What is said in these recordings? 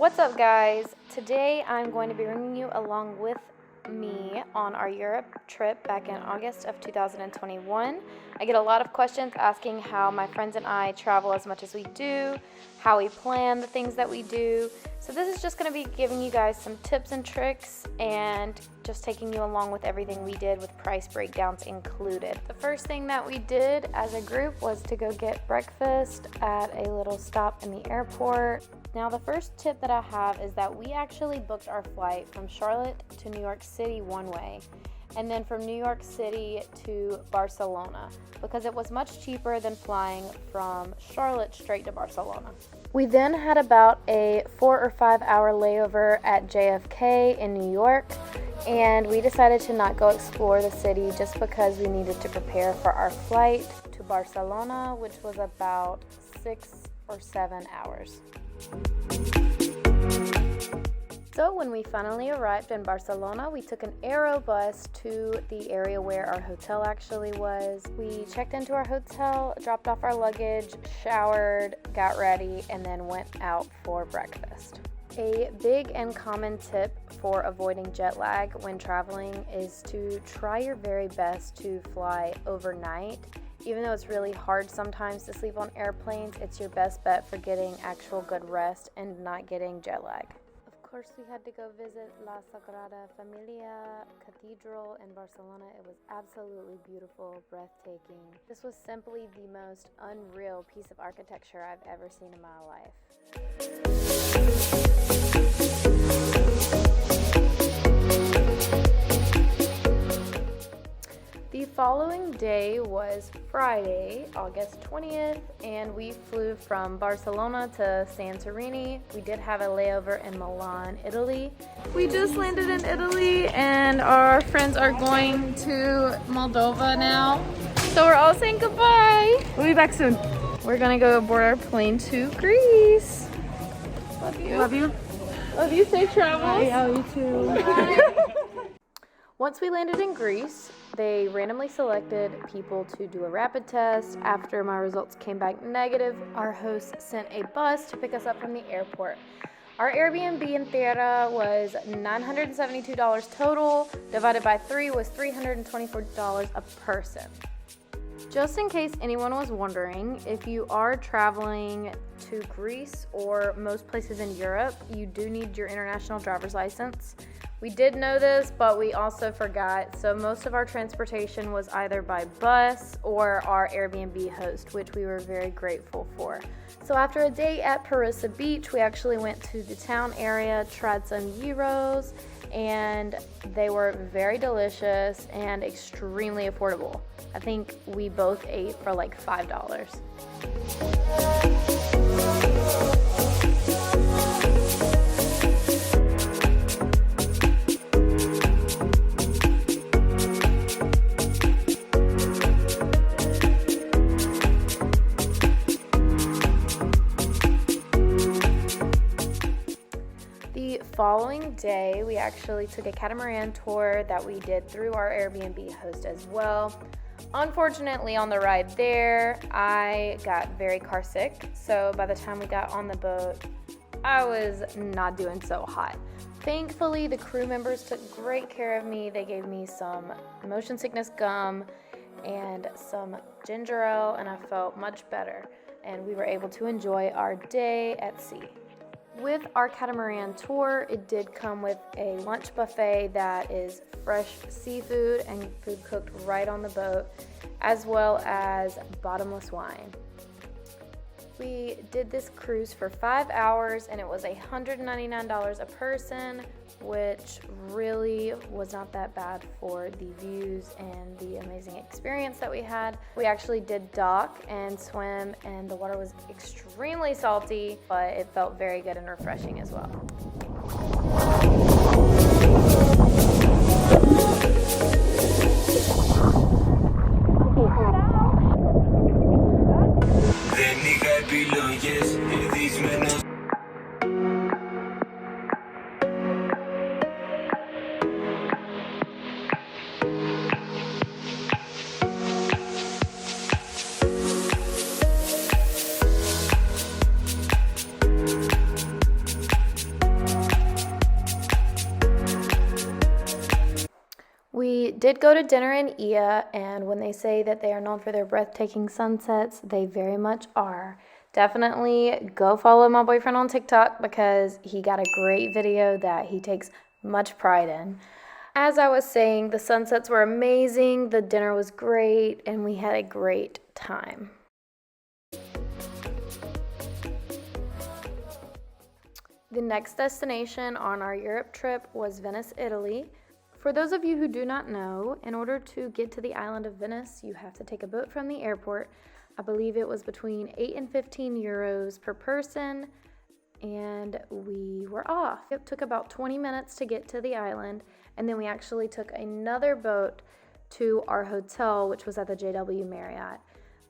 What's up, guys? Today I'm going to be bringing you along with me on our Europe trip back in August of 2021. I get a lot of questions asking how my friends and I travel as much as we do, how we plan the things that we do. So this is just going to be giving you guys some tips and tricks and just taking you along with everything we did with price breakdowns included. The first thing that we did as a group was to go get breakfast at a little stop in the airport. Now, the first tip that I have is that we actually booked our flight from Charlotte to New York City one way, and then from New York City to Barcelona, because it was much cheaper than flying from Charlotte straight to Barcelona. We then had about a 4 or 5 hour layover at JFK in New York, and we decided to not go explore the city just because we needed to prepare for our flight to Barcelona, which was about 6 or 7 hours. So when we finally arrived in Barcelona, we took an Aero bus to the area where our hotel actually was. We checked into our hotel, dropped off our luggage, showered, got ready, and then went out for breakfast. A big and common tip for avoiding jet lag when traveling is to try your very best to fly overnight. Even though it's really hard sometimes to sleep on airplanes, it's your best bet for getting actual good rest and not getting jet lag. Of course, we had to go visit La Sagrada Familia Cathedral in Barcelona. It was absolutely beautiful, breathtaking. This was simply the most unreal piece of architecture I've ever seen in my life. The following day was Friday, August 20th, and we flew from Barcelona to Santorini. We did have a layover in Milan, Italy. We just landed in Italy, and our friends are going to Moldova now. So we're all saying goodbye. We'll be back soon. We're gonna go board our plane to Greece. Love you. Love you. Love you. Safe travels. Bye. You too. Once we landed in Greece, they randomly selected people to do a rapid test. After my results came back negative, our host sent a bus to pick us up from the airport. Our Airbnb in Thera was $972 total, divided by 3 was $324 a person. Just in case anyone was wondering, if you are traveling to Greece or most places in Europe, you do need your international driver's license. We did know this, but we also forgot, so most of our transportation was either by bus or our Airbnb host, which we were very grateful for. So after a day at Parissa Beach, we actually went to the town area, tried some gyros, and they were very delicious and extremely affordable. I think we both ate for like $5. The following day, we actually took a catamaran tour that we did through our Airbnb host as well. Unfortunately, on the ride there, I got very car sick, so by the time we got on the boat, I was not doing so hot. Thankfully, the crew members took great care of me. They gave me some motion sickness gum and some ginger ale, and I felt much better, and we were able to enjoy our day at sea. With our catamaran tour, it did come with a lunch buffet that is fresh seafood and food cooked right on the boat, as well as bottomless wine. We did this cruise for 5 hours, and it was $199 a person, which really was not that bad for the views and the amazing experience that we had. We actually did dock and swim, and the water was extremely salty, but it felt very good and refreshing as well. did go to dinner in Ia, and when they say that they are known for their breathtaking sunsets, they very much are. Definitely go follow my boyfriend on TikTok because he got a great video that he takes much pride in. As I was saying, the sunsets were amazing, the dinner was great, and we had a great time. The next destination on our Europe trip was Venice, Italy. For those of you who do not know, in order to get to the island of Venice, you have to take a boat from the airport. I believe it was between 8 and 15 euros per person, and we were off. It took about 20 minutes to get to the island, and then we actually took another boat to our hotel, which was at the JW Marriott.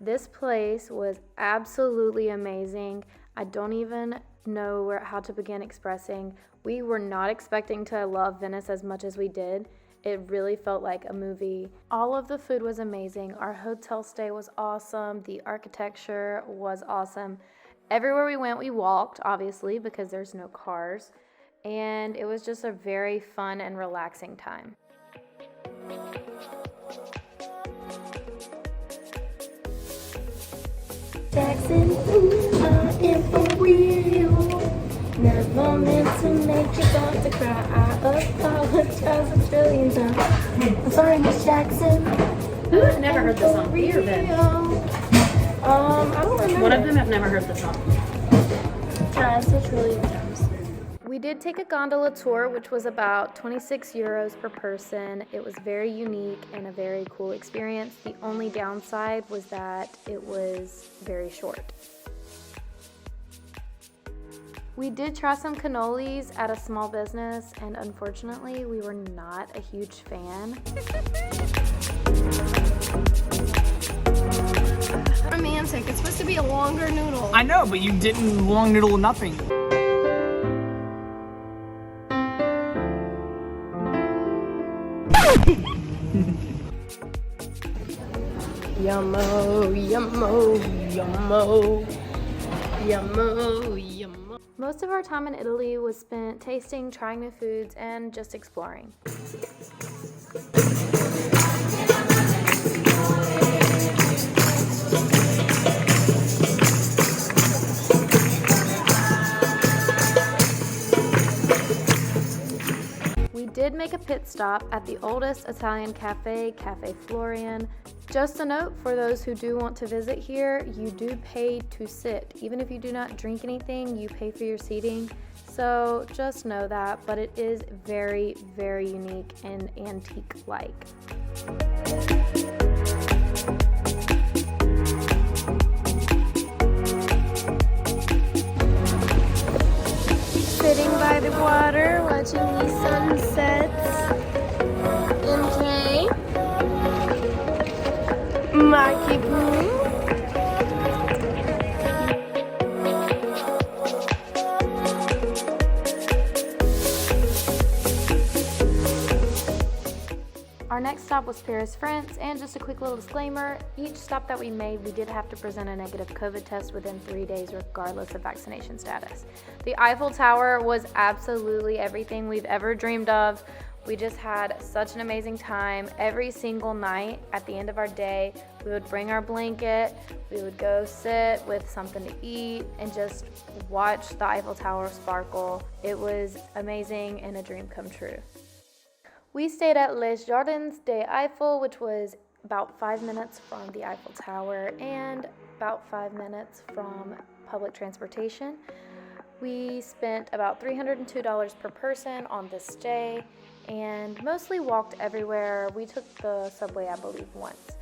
This place was absolutely amazing. I don't even know how to begin expressing. We were not expecting to love Venice as much as we did. It really felt like a movie. All of the food was amazing. Our hotel stay was awesome. The architecture was awesome. Everywhere we went, we walked, obviously, because there's no cars. And it was just a very fun and relaxing time. Jackson, I am for real. Never meant to make you start to cry. I apologize a trillion times. I'm sorry, Miss Jackson. Who has never heard the song? Me or Ben? I don't remember. One of them have never heard the song. Times a trillion times. We did take a gondola tour, which was about 26 euros per person. It was very unique and a very cool experience. The only downside was that it was very short. We did try some cannolis at a small business, and unfortunately, we were not a huge fan. Romantic. It's supposed to be a longer noodle. I know, but you didn't long noodle nothing. Yummo, yummo, yummo, yummo, yummo. Most of our time in Italy was spent tasting, trying new foods, and just exploring. We did make a pit stop at the oldest Italian cafe, Cafe Florian. Just a note for those who do want to visit here, you do pay to sit. Even if you do not drink anything, you pay for your seating. So just know that, but it is very, very unique and antique-like. Sitting by the water, watching the sunsets. MK. Mikey Boom. Our next stop was Paris, France, and just a quick little disclaimer, each stop that we made, we did have to present a negative COVID test within 3 days regardless of vaccination status. The Eiffel Tower was absolutely everything we've ever dreamed of. We just had such an amazing time. Every single night at the end of our day, we would bring our blanket, we would go sit with something to eat and just watch the Eiffel Tower sparkle. It was amazing and a dream come true. We stayed at Les Jardins de Eiffel, which was about 5 minutes from the Eiffel Tower and about 5 minutes from public transportation. We spent about $302 per person on this stay and mostly walked everywhere. We took the subway, I believe, once.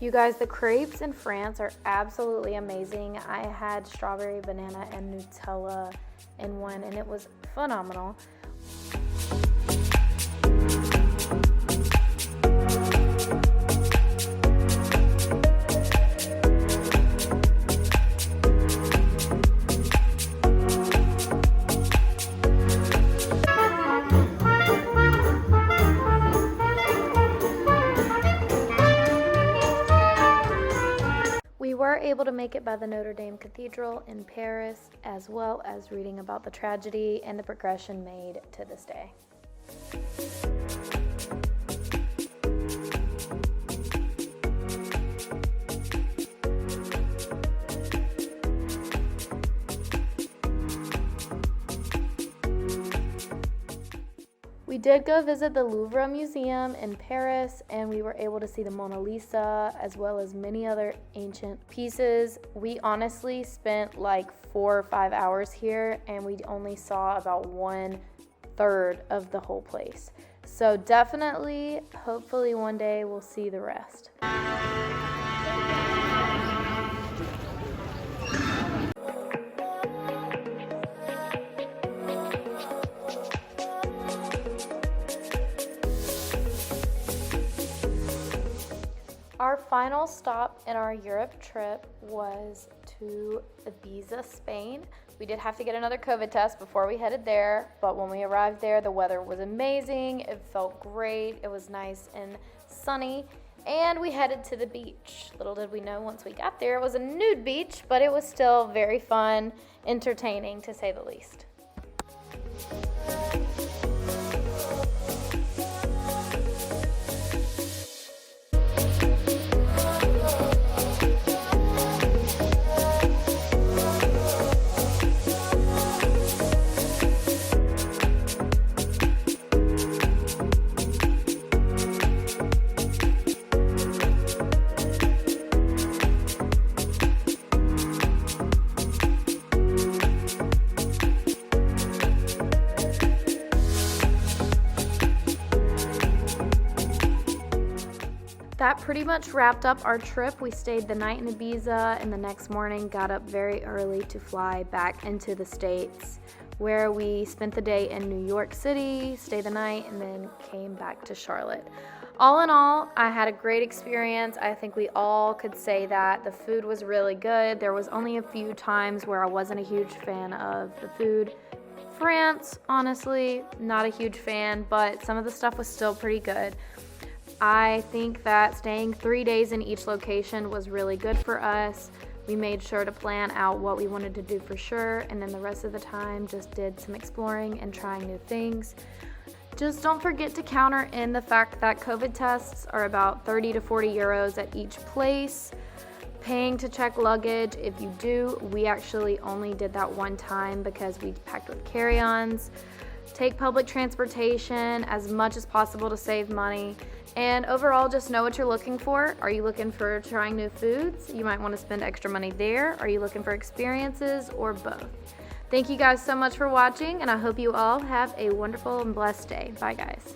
You guys, the crepes in France are absolutely amazing. I had strawberry, banana, and Nutella in one, and it was phenomenal. We were able to make it by the Notre Dame Cathedral in Paris, as well as reading about the tragedy and the progression made to this day. We did go visit the Louvre Museum in Paris, and we were able to see the Mona Lisa as well as many other ancient pieces. We honestly spent like 4 or 5 hours here, and we only saw about 1/3 of the whole place. So definitely, hopefully one day we'll see the rest. Our final stop in our Europe trip was to Ibiza, Spain. We did have to get another COVID test before we headed there, but when we arrived there, the weather was amazing. It felt great. It was nice and sunny, and we headed to the beach. Little did we know once we got there, it was a nude beach, but it was still very fun, entertaining to say the least. That pretty much wrapped up our trip. We stayed the night in Ibiza, and the next morning got up very early to fly back into the States, where we spent the day in New York City, stayed the night, and then came back to Charlotte. All in all, I had a great experience. I think we all could say that. The food was really good. There was only a few times where I wasn't a huge fan of the food. France, honestly, not a huge fan, but some of the stuff was still pretty good. I think that staying 3 days in each location was really good for us. We made sure to plan out what we wanted to do for sure, and then the rest of the time just did some exploring and trying new things. Just don't forget to counter in the fact that COVID tests are about 30 to 40 euros at each place. Paying to check luggage, if you do, we actually only did that one time because we packed with carry-ons. Take public transportation as much as possible to save money. And overall, just know what you're looking for. Are you looking for trying new foods? You might want to spend extra money there. Are you looking for experiences, or both? Thank you guys so much for watching, and I hope you all have a wonderful and blessed day. Bye, guys.